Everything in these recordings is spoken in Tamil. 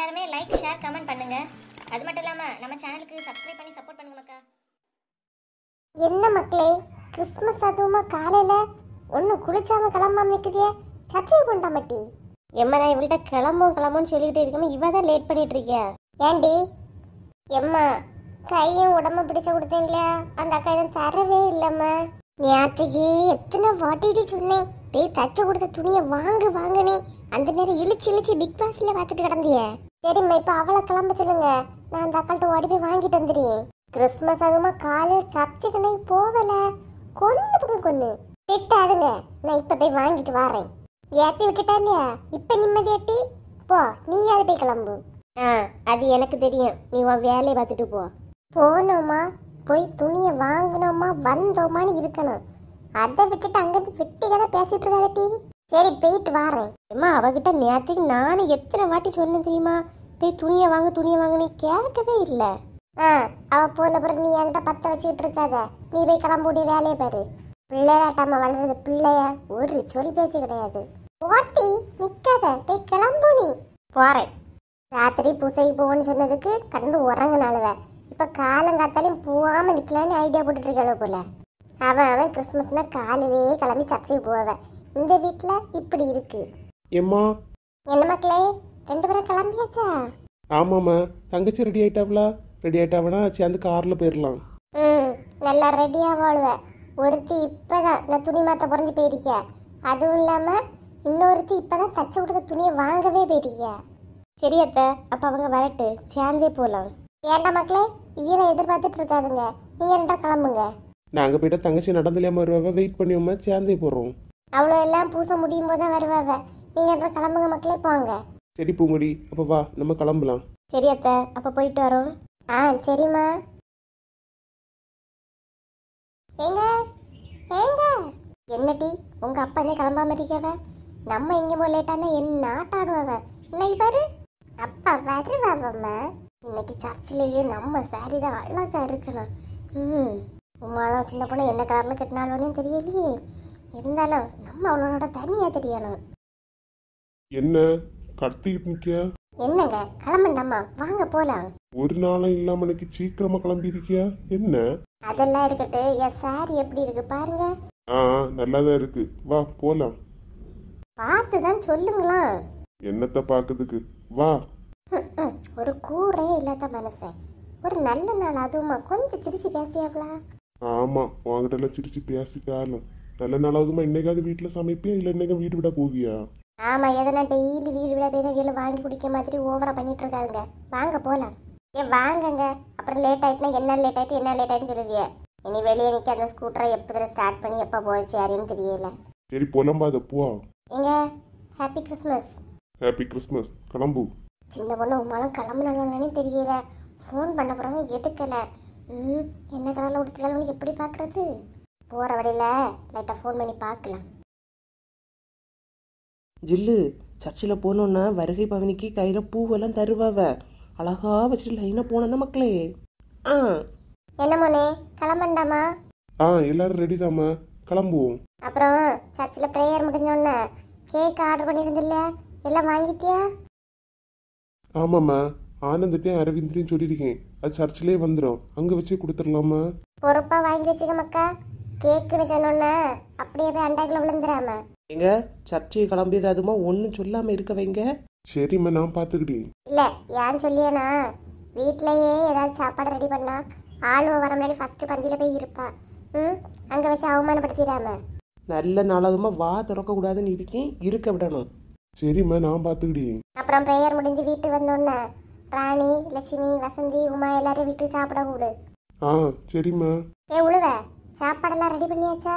எல்லாருமே லைக் ஷேர் கமெண்ட் பண்ணுங்க. அது மட்டும் இல்லாம நம்ம சேனலுக்கு சப்ஸ்கிரைப் பண்ணி சப்போர்ட் பண்ணுங்க மக்கா. என்ன மக்களே, கிறிஸ்மஸ் அதுவுமா காலையில ஒன்றும் குளிச்சாம கிளம்பாம இருக்குதே, சர்ச்சை பண்ண மாட்டி. எம்மா நான் இவள்கிட்ட கிளம்புன்னு சொல்லிக்கிட்டே இருக்கேன், இவ தான் லேட் பண்ணிட்டு இருக்கேன். ஏண்டி எம்மா கையும் உடம்ப பிடிச்ச கொடுத்தீங்களா, அந்த அக்கா எனக்கு தரவே இல்லம்மா. நேற்றுக்கு எத்தனை வாட்டிட்டு சொன்னேன், டேய் தச்சு கொடுத்த துணியை வாங்கினே. அந்த நேரம் இழிச்சு பிக் பாஸ்ல பார்த்துட்டு கிடந்திய. சரிம்மா, இப்போ அவளை கிளம்ப சொல்லுங்க, நான் அந்த அக்காள்கிட்ட ஓடி போய் வாங்கிட்டு வந்துடுறேன். கிறிஸ்மஸ் அதுமா காலையில் சர்ச்சுக்கு நான் போகல, கொன்னு திட்டாதுங்க. நான் இப்போ போய் வாங்கிட்டு வரேன். ஏற்றி விட்டுட்டா இல்லையா, இப்போ நிம்மதியாட்டி போ, நீ அதை போய் கிளம்பு. அது எனக்கு தெரியும், நீ உன் வேலையை பார்த்துட்டு போ. போனோமா போய் துணியை வாங்கினோமா வந்தோமான்னு இருக்கணும். அதை விட்டுட்டு அங்கிருந்து வெட்டி கதை பேசிட்டு இருக்காதட்டி. சரி போயிட்டு வாரேன். அம்மா அவகிட்ட நேற்றுக்கு நானும் எத்தனை வாட்டி சொன்னேன் தெரியுமா, போய் துணியை வாங்கினு கேட்கவே இல்லை. அவ போன பிறகு நீ என்கிட்ட பத்த வச்சுக்கிட்டு இருக்காத, நீ போய் கிளம்புடைய வேலையை பாரு. பிள்ளையாட்டாம வளர்றது பிள்ளைய, ஒரு சொல் பேச்சு கிடையாது. ஓட்டி நிக்காத, போய் கிளம்பு. நீ போறேன். ராத்திரி பூசைக்கு போவோன்னு சொன்னதுக்கு கடந்து உறங்குனாலுவ, இப்ப காலங்காத்தாலையும் போகாம நிக்கலான்னு ஐடியா போட்டுட்டு இருக்காளோ போல. அவன் கிறிஸ்துமஸ்னா காலையிலேயே கிளம்பி சர்ச்சைக்கு போவ, இந்த வீட்டுல இப்படி இருக்கு. எம்மா, என்ன மக்களே, 2 பேரும் கிளம்பியாச்சா? ஆமாம்மா, தங்கச்சி ரெடி ஆயிட்டாவனா சேர்ந்து காரில் போயிடலாம். நல்லா ரெடியா வாழுவ. ஒருத்தி இப்பதான் நான் துணி மாத்த புரிஞ்சு போயிருக்க, அதுவும் இல்லாம இன்னொருத்தி இப்பதான் தச்சு கொடுத்த துணியை வாங்கவே போயிருக்க. சரி அத்த, அப்ப அவங்க வரட்டு, சேர்ந்தே போலாம். ஏண்டா மக்களே, இவியலை எதிர்பார்த்துட்டு இருக்காதுங்க, நீங்க 2 கிளம்புங்க. நாங்கள் போயிட்டா தங்கச்சி நடந்துலையாம வருவாவ, வெயிட் பண்ணியோம்மா, சேர்ந்தே போகிறோம். அவ்வளோ எல்லாம் பூச முடியும் போது தான் வருவாவ, நீங்க 2 கிளம்புங்க மக்களே, போங்க. சரி பூங்குடி, அப்போ வா நம்ம கிளம்பலாம். சரி அத்த, அப்ப போயிட்டு வரோம். சரிம்மா. ஏங்க என்னடி உங்க அப்பா என்ன கிளம்பாம இருக்கவ, நம்ம இங்க போய் லேட்டானா என்ன ஆட்டாடுவாவ. இன்னைக்கு பாரு அப்பா வருவாவம்மா. இன்னைக்கு சர்ச்சிலேயே நம்ம சாரி தான் அழகா இருக்கணும். உமாலும் சின்ன பொண்ணு என்ன கலர்ல கட்டினாலும் தெரியலையே, இருந்தாலும் நம்ம அவளோட தனியா தெரியணும். என்ன கத்திக்கிட்டு நிக்கியா? என்னங்க கிளம்பண்டாமா, வாங்க போலாம். ஒரு நாளும் இல்லாம எனக்கு சீக்கிரமா கிளம்பி இருக்கியா? என்ன அதெல்லாம் இருக்கட்டு, என் சாரி எப்படி இருக்கு பாருங்க. நல்லாதான் இருக்கு, வா போலாம். பார்த்துதான் சொல்லுங்களா. என்னத்த பாக்குறதுக்கு, வா. ஒரு கூரே இல்லாத மனசன், ஒரு நல்ல நாள் அதுவுமா கொஞ்சம் சிரிச்சு பேசியாவளா? ஆமா, உங்ககிட்ட எல்லாம் சிரிச்சு பேசிட்டாலும் நல்ல நாளாவதுமா இன்னைக்காவது வீட்டுல சமைப்பியா இல்ல இன்னைக்கு வீடு விட போவியா? ஆமா, எதனா டெய்லி வீடு விட போய் வாங்கி குடிக்க மாதிரி ஓவரா பண்ணிட்டு இருக்காங்க. வாங்க போலாம். வாங்கங்க, அப்புறம் லேட் ஆயிட்டுனா என்ன லேட் ஆயிட்டுன்னு சொல்லுவிய. இனி வெளியே நிக்க அந்த ஸ்கூட்டரை எப்போ ஸ்டார்ட் பண்ணி எப்போ போயிடுச்சு யாருன்னு தெரியல. சரி போலாம்பா, அதை போ. எங்க ஹாப்பி கிறிஸ்மஸ். ஹாப்பி கிறிஸ்மஸ், கிளம்பு. சின்ன பொண்ணு உமாலும் கிளம்புனாலும் தெரியல, ஃபோன் பண்ண போறவங்க எடுக்கல. என்ன கலர்ல உடுத்துறாலும் எப்படி பாக்குறது? போற வழியில லைட்டா ஃபோன் பண்ணி பார்க்கலாம். ஜில்லு, சர்ச்சில் போனோன்னா வருகை பவனிக்கு கையில் பூவெல்லாம் தருவாவ, அழகா வச்சுட்டு லைனாக போனோன்னா மக்களே. என்ன மோனே, கிளம்பண்டாமா? எல்லாரும் ரெடி தாம்மா, கிளம்புவோம். அப்புறம் சர்ச்சில் ப்ரேயர் முடிஞ்சோன்னே கேக் ஆர்டர் பண்ணியிருந்தில்ல, எல்லாம் வாங்கிட்டியா? ஆமாம்மா, ஆனந்திட்டையும் அரவிந்தையும் சொல்லியிருக்கேன், அது சர்ச்சிலே வந்துடும், அங்கே வச்சு கொடுத்துடலாமா? பொறுப்பா வாங்கி வச்சுக்க மக்கா. கேக்குன்னு சொன்னோன்னே அப்படியே போய் அண்டாக்குள்ள விழுந்துடாம. எங்க சர்ச்சை கிளம்பியது அதுமா ஒன்றும் சொல்லாமல் இருக்க வைங்க. சரிம்மா, நான் பார்த்துக்கிட்டேன். இல்ல ஏன் சொல்லியனா, வீட்லயே ஏதாவது சாப்பாடு ரெடி பண்ணா ஆளுவ வர முன்னாடி ஃபர்ஸ்ட் பந்தியில போய் இருப்பா. அங்க வச்சு அவமானப்படுத்திடாம. நல்ல நாளாதுமா வா திறக்க கூடாதுன்னு இருக்கேன், இருக்க விடணும். சரிம்மா, நான் பார்த்துக்கிட்டேன். அப்புறம் ப்ரேயர் முடிஞ்சு வீட்டுக்கு வந்தோன்னே ராணி, லட்சுமி, வசந்தி, உமா எல்லாரும் வீட்டுக்கு சாப்பிட கூடு. சரிம்மா. உழுவ சாப்பாடெல்லாம் ரெடி பண்ணியாச்சா?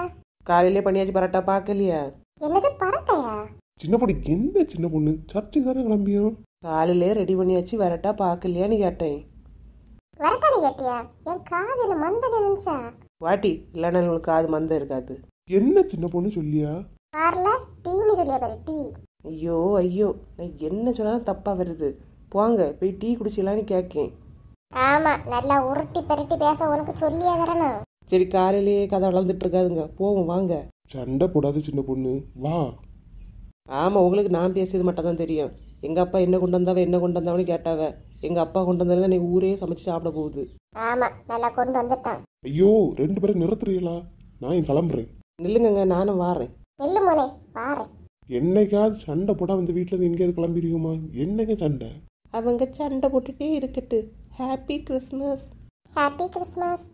காலையிலே பண்ணியாச்சு, பரோட்டா பார்க்கலையா? என்னது பரோட்டையா? சின்ன பொண்ணு என்ன சின்ன பொண்ணு, சர்ச்சுக்கு தானே கிளம்பியோம். காலையிலே ரெடி பண்ணியாச்சு, வரட்டா பார்க்கலையான்னு கேட்டேன். வரட்டானு கேட்டியா? என் காது என்ன மந்தடி நினைச்சா? வாட்டி இல்லைன்னா உங்களுக்கு காது மந்தம் இருக்காது. என்ன சின்ன பொண்ணு சொல்லியா? பார்ல டீன்னு சொல்லியா பாரு, டீ. ஐயோ, நான் என்ன சொன்னாலும் தப்பா வருது. போங்க போய் டீ குடிச்சிடலான்னு கேட்கேன். ஆமா, நல்லா உருட்டி பெரட்டி பேச உனக்கு சொல்லியா தரணும். சரி, காலையிலேயே கதை வளர்ந்துட்டு இருக்காதுங்க, போவோம் வாங்க. சண்டை போடாது சின்ன பொண்ணு, வா. ஆமாம், உங்களுக்கு நான் பேசியது மட்டும் தான் தெரியும். எங்கள் அப்பா என்ன கொண்டு வந்தாவ என்ன கொண்டு வந்தாவன்னு கேட்டாவ. எங்கள் அப்பா கொண்டு வந்ததுல நீ ஊரே சமைச்சு சாப்பிட போகுது. ஆமா நல்லா கொண்டு வந்துட்டான். ஐயோ 2 பேரும் நிறுத்துறீங்களா? நான் கிளம்புறேன். நில்லுங்கங்க, நானும் வாரேன். நெல்லு மோனே பாரு. என்னைக்காவது சண்டை போடாம இந்த வீட்டுல இருந்து எங்கேயாவது கிளம்பிருக்குமா? என்னங்க சண்டை? அவங்க சண்டை போட்டுட்டே இருக்கட்டு. Happy Christmas. Happy Christmas.